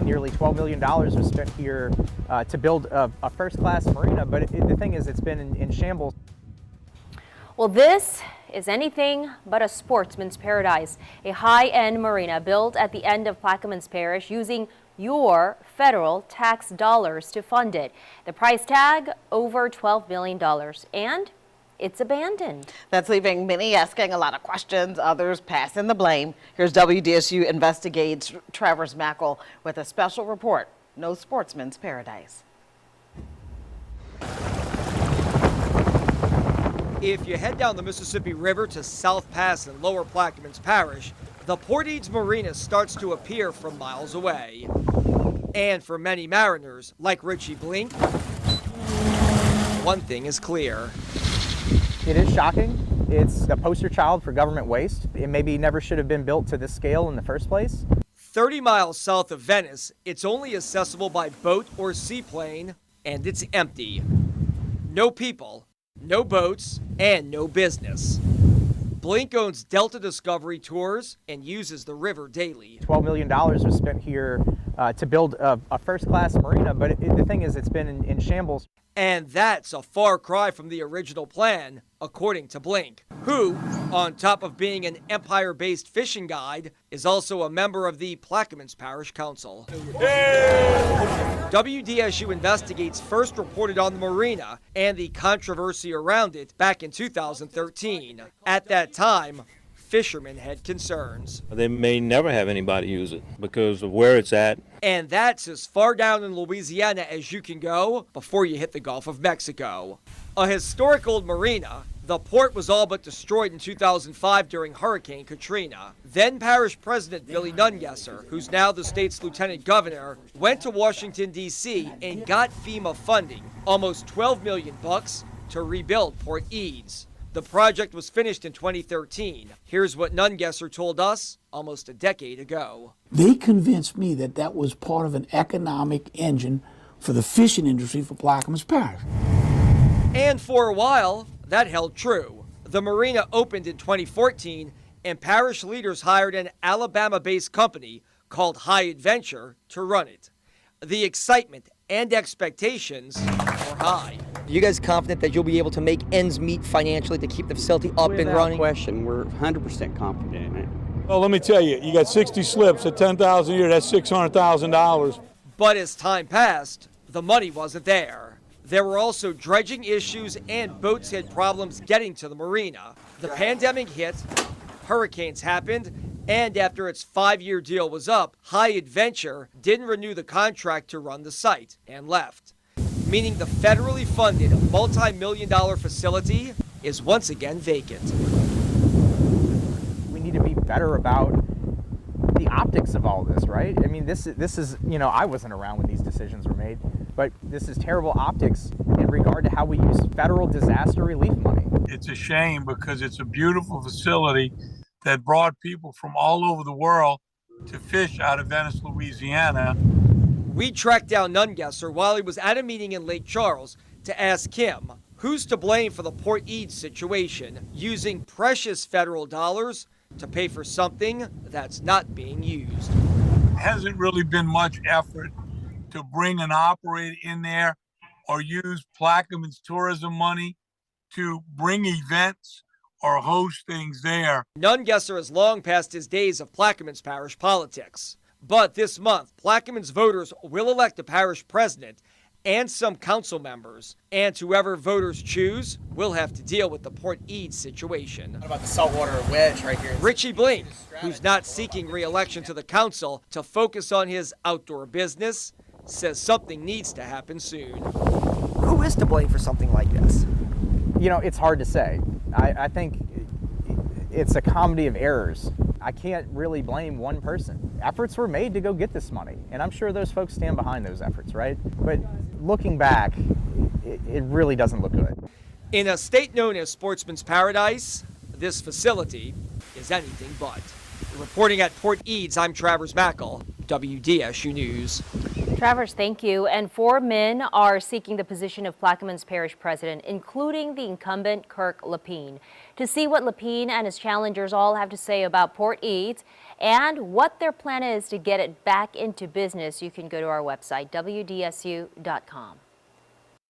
Nearly $12 million was spent here to build a first-class marina, but the thing is, it's been in shambles. Well, this is anything but a sportsman's paradise. A high-end marina built at the end of Plaquemines Parish using your federal tax dollars to fund it. The price tag, over $12 million, and it's abandoned. That's leaving many asking a lot of questions, others passing the blame. Here's WDSU Investigates Travers Mackel with a special report. No sportsman's paradise. If you head down the Mississippi River to South Pass in Lower Plaquemines Parish, the Port Eads Marina starts to appear from miles away. And for many mariners, like Richie Blink, one thing is clear. It is shocking. It's a poster child for government waste. It maybe never should have been built to this scale in the first place. 30 miles south of Venice, it's only accessible by boat or seaplane, and it's empty. No people, no boats, and no business. Blink owns Delta Discovery Tours and uses the river daily. $12 million was spent here to build a first-class marina, but the thing is, it's been in shambles. And that's a far cry from the original plan, according to Blink, who, on top of being an Empire-based fishing guide, is also a member of the Plaquemines Parish Council. WDSU Investigates first reported on the marina and the controversy around it back in 2013. At that time, fishermen had concerns. They may never have anybody use it because of where it's at. And that's as far down in Louisiana as you can go before you hit the Gulf of Mexico. A historic old marina, the port was all but destroyed in 2005 during Hurricane Katrina. Then Parish President Billy Nungesser, who's now the state's lieutenant governor, went to Washington, D.C. and got FEMA funding, almost $12 million bucks, to rebuild Port Eads. The project was finished in 2013. Here's what Nungesser told us almost a decade ago. They convinced me that that was part of an economic engine for the fishing industry for Plaquemines Parish. And for a while, that held true. The marina opened in 2014, and parish leaders hired an Alabama-based company called High Adventure to run it. The excitement and expectations were high. Are you guys confident that you'll be able to make ends meet financially to keep the facility up and running? Without question, we're 100% confident in it. Well, let me tell you, you got 60 slips at $10,000 a year, that's $600,000. But as time passed, the money wasn't there. There were also dredging issues and boats had problems getting to the marina. The pandemic hit, hurricanes happened, and after its 5-year deal was up, High Adventure didn't renew the contract to run the site and left. Meaning the federally funded multi-million-dollar facility is once again vacant. We need to be better about the optics of all this, right? I mean, this is, you know, I wasn't around when these decisions were made, but this is terrible optics in regard to how we use federal disaster relief money. It's a shame because it's a beautiful facility that brought people from all over the world to fish out of Venice, Louisiana. We tracked down Nungesser while he was at a meeting in Lake Charles to ask him who's to blame for the Port Eads situation, using precious federal dollars to pay for something that's not being used. Hasn't really been much effort to bring an operator in there or use Plaquemines tourism money to bring events or host things there. Nungesser has long passed his days of Plaquemines Parish politics. But this month, Plaquemines voters will elect a parish president and some council members. And whoever voters choose will have to deal with the Port Eads situation. What about the saltwater wedge right here? Richie Blink, who's not seeking re-election to the council to focus on his outdoor business, says something needs to happen soon. Who is to blame for something like this? You know, it's hard to say. I think it's a comedy of errors. I can't really blame one person. Efforts were made to go get this money, and I'm sure those folks stand behind those efforts, right? But looking back, it really doesn't look good. In a state known as Sportsman's Paradise, this facility is anything but. Reporting at Port Eads, I'm Travers Mackel, WDSU News. Travers, thank you. And 4 men are seeking the position of Plaquemines Parish president, including the incumbent Kirk Lapine. To see what Lapine and his challengers all have to say about Port Eads and what their plan is to get it back into business, you can go to our website, WDSU.com.